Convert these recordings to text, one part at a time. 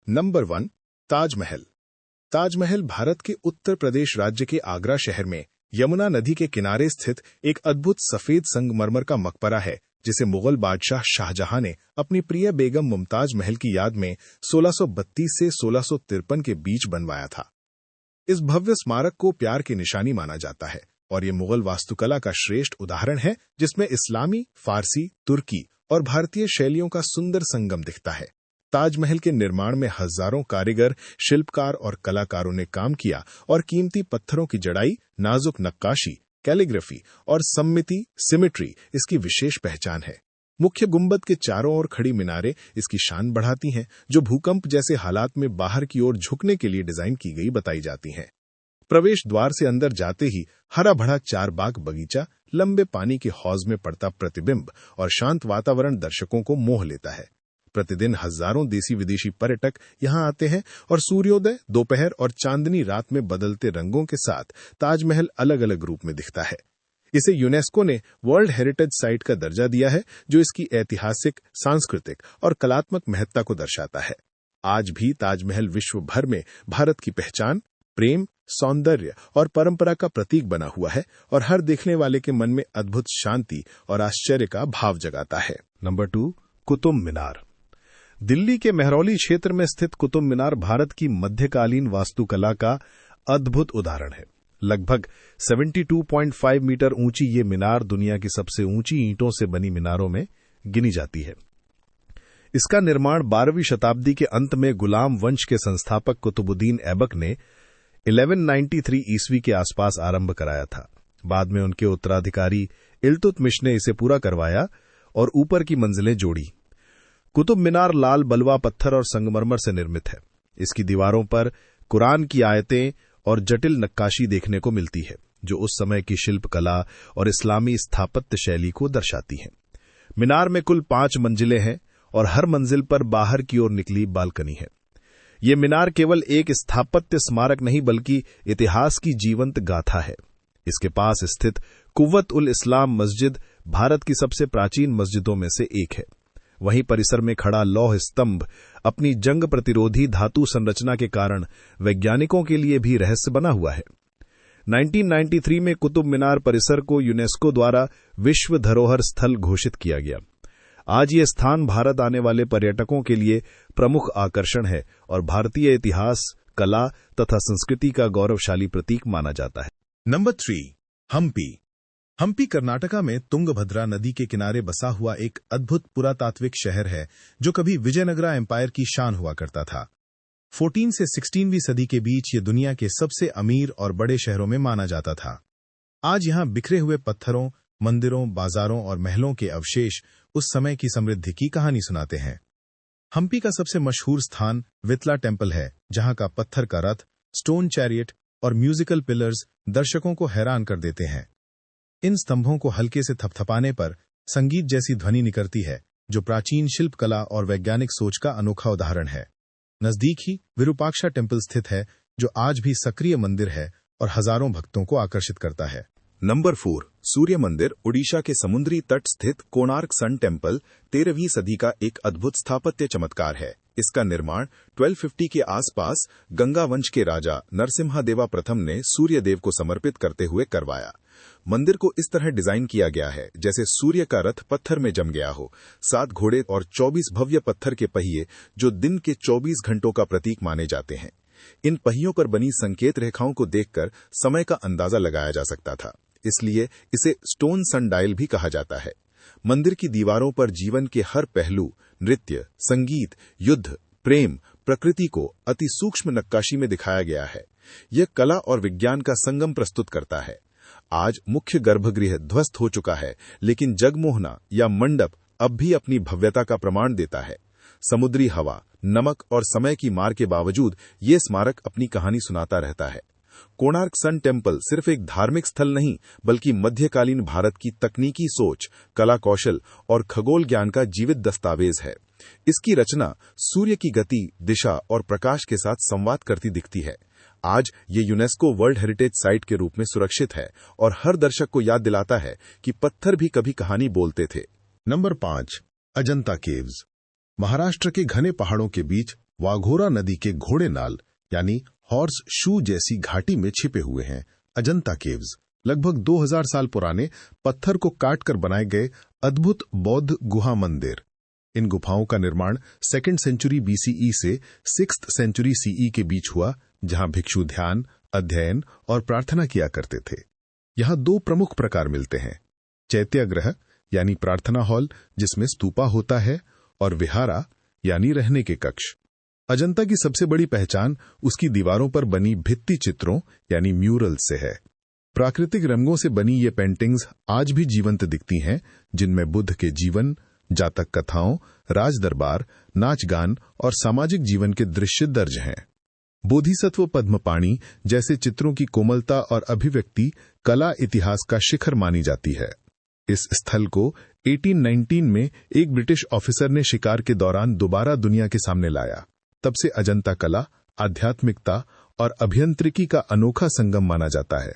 Number 1, Taj Mahal. Taj Mahal Bharat के उत्तर प्रदेश राज्य के आगरा शहर में यमुना नदी के किनारे स्थित एक अद्भुत सफेद संगमरमर का मकबरा है, जिसे मुगल बादशाह शाहजहां ने अपनी प्रिय बेगम मुमताज महल की याद में 1632 से 1653 के बीच बनवाया था। इस भव्य स्मारक को प्यार की निशानी माना जाता है और ये मुगल वास्तुकला का श्रेष्ठ उदाहरण है, जिसमें इस्लामी, फारसी, तुर्की और भारतीय शैलियों का सुंदर संगम दिखता है। ताजमहल के निर्माण में हजारों कारीगर, शिल्पकार और कलाकारों ने काम किया और कीमती पत्थरों की जड़ाई, नाजुक नक्काशी, कैलीग्राफी और सिमेट्री इसकी विशेष पहचान है। मुख्य गुंबद के चारों ओर खड़ी मीनारें इसकी शान बढ़ाती हैं, जो भूकंप जैसे हालात में बाहर की ओर झुकने के लिए डिजाइन की गई बताई जाती हैं। प्रवेश द्वार से अंदर जाते ही हरा भरा 4 बाग बगीचा, लंबे पानी के हौज में पड़ता प्रतिबिंब और शांत वातावरण दर्शकों को मोह लेता है। प्रतिदिन हजारों देसी विदेशी पर्यटक यहां आते हैं और सूर्योदय, दोपहर और चांदनी रात में बदलते रंगों के साथ ताजमहल अलग अलग रूप में दिखता है। इसे यूनेस्को ने वर्ल्ड हेरिटेज साइट का दर्जा दिया है, जो इसकी ऐतिहासिक, सांस्कृतिक और कलात्मक महत्ता को दर्शाता है। आज भी ताजमहल विश्व भर में भारत की पहचान, प्रेम, सौंदर्य और परंपरा का प्रतीक बना हुआ है और हर देखने वाले के मन में अद्भुत शांति और आश्चर्य का भाव जगाता है। नंबर 2, कुतुब मीनार। दिल्ली के मेहरौली क्षेत्र में स्थित कुतुब मीनार भारत की मध्यकालीन वास्तुकला का अद्भुत उदाहरण है। लगभग 72.5 मीटर ऊंची ये मीनार दुनिया की सबसे ऊंची ईंटों से बनी मीनारों में गिनी जाती है। इसका निर्माण 12वीं शताब्दी के अंत में गुलाम वंश के संस्थापक कुतुबुद्दीन ऐबक ने 1193 ईस्वी के आसपास आरंभ कराया था। बाद में उनके उत्तराधिकारी इल्तुतमिश ने इसे पूरा करवाया और ऊपर की मंजिलें जोड़ी। कुतुब मीनार लाल बलुआ पत्थर और संगमरमर से निर्मित है। इसकी दीवारों पर कुरान की आयतें और जटिल नक्काशी देखने को मिलती है, जो उस समय की शिल्पकला और इस्लामी स्थापत्य शैली को दर्शाती है। मीनार में कुल 5 मंजिलें हैं और हर मंजिल पर बाहर की ओर निकली बालकनी है। ये मीनार केवल एक स्थापत्य स्मारक नहीं, बल्कि इतिहास की जीवंत गाथा है। इसके पास स्थित कुव्वत उल इस्लाम मस्जिद भारत की सबसे प्राचीन मस्जिदों में से एक है। वहीं परिसर में खड़ा लौह स्तंभ अपनी जंग प्रतिरोधी धातु संरचना के कारण वैज्ञानिकों के लिए भी रहस्य बना हुआ है। 1993 में कुतुब मीनार परिसर को यूनेस्को द्वारा विश्व धरोहर स्थल घोषित किया गया। आज ये स्थान भारत आने वाले पर्यटकों के लिए प्रमुख आकर्षण है और भारतीय इतिहास, कला तथा संस्कृति का गौरवशाली प्रतीक माना जाता है। नंबर 3, हम्पी। हम्पी कर्नाटका में तुंगभद्रा नदी के किनारे बसा हुआ एक अद्भुत पुरातात्विक शहर है, जो कभी विजयनगरा एम्पायर की शान हुआ करता था। 14 से 16वीं सदी के बीच ये दुनिया के सबसे अमीर और बड़े शहरों में माना जाता था। आज यहाँ बिखरे हुए पत्थरों, मंदिरों, बाजारों और महलों के अवशेष उस समय की समृद्धि की कहानी सुनाते हैं। हम्पी का सबसे मशहूर स्थान वितला टेम्पल है, जहाँ का पत्थर का रथ, स्टोन चैरियट और म्यूजिकल पिलर्स दर्शकों को हैरान कर देते हैं। इन स्तंभों को हल्के से थपथपाने पर संगीत जैसी ध्वनि निकलती है, जो प्राचीन शिल्पकला और वैज्ञानिक सोच का अनोखा उदाहरण है। नजदीक ही विरूपाक्षा टेम्पल स्थित है, जो आज भी सक्रिय मंदिर है और हजारों भक्तों को आकर्षित करता है। नंबर 4, सूर्य मंदिर। ओडिशा के समुद्री तट स्थित कोणार्क सन टेम्पल 13वीं सदी का एक अद्भुत स्थापत्य चमत्कार है। इसका निर्माण 1250 के आसपास गंगा वंश के राजा नरसिम्हा प्रथम ने सूर्य देव को समर्पित करते हुए करवाया। मंदिर को इस तरह डिजाइन किया गया है जैसे सूर्य का रथ पत्थर में जम गया हो। 7 घोड़े और 24 भव्य पत्थर के पहिए, जो दिन के 24 घंटों का प्रतीक माने जाते हैं। इन पहियों पर बनी संकेत रेखाओं को देखकर समय का अंदाजा लगाया जा सकता था, इसलिए इसे स्टोन सनडायल भी कहा जाता है। मंदिर की दीवारों पर जीवन के हर पहलू, नृत्य, संगीत, युद्ध, प्रेम, प्रकृति को अति सूक्ष्म नक्काशी में दिखाया गया है। यह कला और विज्ञान का संगम प्रस्तुत करता है। आज मुख्य गर्भगृह ध्वस्त हो चुका है, लेकिन जगमोहना या मंडप अब भी अपनी भव्यता का प्रमाण देता है। समुद्री हवा, नमक और समय की मार के बावजूद ये स्मारक अपनी कहानी सुनाता रहता है। कोणार्क सन टेम्पल सिर्फ एक धार्मिक स्थल नहीं, बल्कि मध्यकालीन भारत की तकनीकी सोच, कला कौशल और खगोल ज्ञान का जीवित दस्तावेज है। इसकी रचना सूर्य की गति, दिशा और प्रकाश के साथ संवाद करती दिखती है। आज ये यूनेस्को वर्ल्ड हेरिटेज साइट के रूप में सुरक्षित है और हर दर्शक को याद दिलाता है कि पत्थर भी कभी कहानी बोलते थे। Number 5, Ajanta caves. महाराष्ट्र के घने पहाड़ों के बीच वाघोरा नदी के घोड़े नाल यानी हॉर्स शू जैसी घाटी में छिपे हुए हैं अजंता केव्स, लगभग 2000 साल पुराने पत्थर को काटकर बनाए गए अद्भुत बौद्ध गुहा मंदिर। इन गुफाओं का निर्माण 2nd सेंचुरी BCE से 6th सेंचुरी CE के बीच हुआ, जहां भिक्षु ध्यान, अध्ययन और प्रार्थना किया करते थे। यहां 2 प्रमुख प्रकार मिलते हैं, चैत्यागृह यानी प्रार्थना हॉल जिसमें स्तूपा होता है, और विहारा यानी रहने के कक्ष। अजंता की सबसे बड़ी पहचान उसकी दीवारों पर बनी भित्ति चित्रों यानी म्यूरल्स से है। प्राकृतिक रंगों से बनी ये पेंटिंग्स आज भी जीवंत दिखती हैं, जिनमें बुद्ध के जीवन, जातक कथाओं, राजदरबार, नाच गान और सामाजिक जीवन के दृश्य दर्ज हैं। बोधिसत्व पद्मपाणि जैसे चित्रों की कोमलता और अभिव्यक्ति कला इतिहास का शिखर मानी जाती है। इस स्थल को 1819 में एक ब्रिटिश ऑफिसर ने शिकार के दौरान दोबारा दुनिया के सामने लाया। तब से अजंता कला, आध्यात्मिकता और अभियांत्रिकी का अनोखा संगम माना जाता है।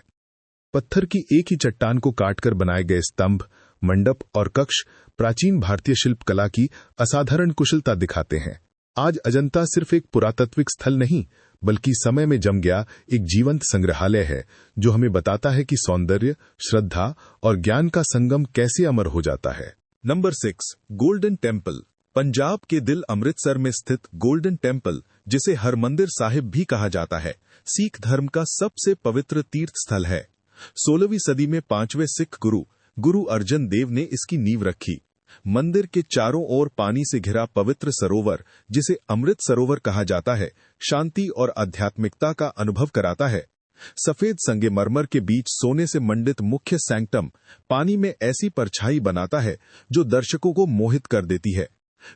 पत्थर की एक ही चट्टान को काटकर बनाए गए स्तंभ, मंडप और कक्ष प्राचीन भारतीय शिल्पकला की असाधारण कुशलता दिखाते हैं। आज अजंता सिर्फ एक पुरातात्विक स्थल नहीं, बल्कि समय में जम गया एक जीवंत संग्रहालय है, जो हमें बताता है कि सौंदर्य, श्रद्धा और ज्ञान का संगम कैसे अमर हो जाता है। Number 6, golden temple. पंजाब के दिल अमृतसर में स्थित गोल्डन टेम्पल, जिसे हरमंदिर साहिब भी कहा जाता है, सिख धर्म का सबसे पवित्र तीर्थ स्थल है। 16वीं सदी में 5वें सिख गुरु अर्जन देव ने इसकी नींव रखी। मंदिर के चारों ओर पानी से घिरा पवित्र सरोवर, जिसे अमृत सरोवर कहा जाता है, शांति और आध्यात्मिकता का अनुभव कराता है। सफेद संगमरमर के बीच सोने से मंडित मुख्य सैंक्टम पानी में ऐसी परछाई बनाता है जो दर्शकों को मोहित कर देती है।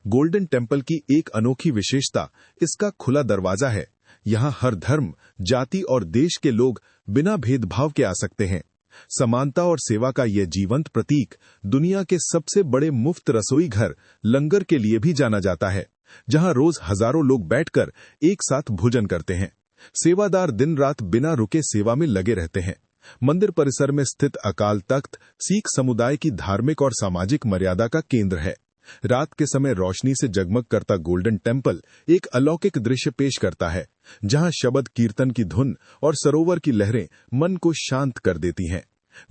गोल्डन टेम्पल की एक अनोखी विशेषता इसका खुला दरवाजा है। यहाँ हर धर्म, जाति और देश के लोग बिना भेदभाव के आ सकते हैं। समानता और सेवा का यह जीवंत प्रतीक दुनिया के सबसे बड़े मुफ्त रसोई घर लंगर के लिए भी जाना जाता है, जहां रोज हजारों लोग बैठकर एक साथ भोजन करते हैं। सेवादार दिन रात बिना रुके सेवा में लगे रहते हैं। मंदिर परिसर में स्थित अकाल तख्त सिख समुदाय की धार्मिक और सामाजिक मर्यादा का केंद्र है। रात के समय रोशनी से जगमग करता गोल्डन टेम्पल एक अलौकिक दृश्य पेश करता है, जहां शब्द कीर्तन की धुन और सरोवर की लहरें मन को शांत कर देती हैं।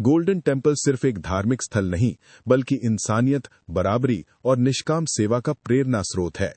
गोल्डन टेम्पल सिर्फ एक धार्मिक स्थल नहीं, बल्कि इंसानियत, बराबरी और निष्काम सेवा का प्रेरणा स्रोत है।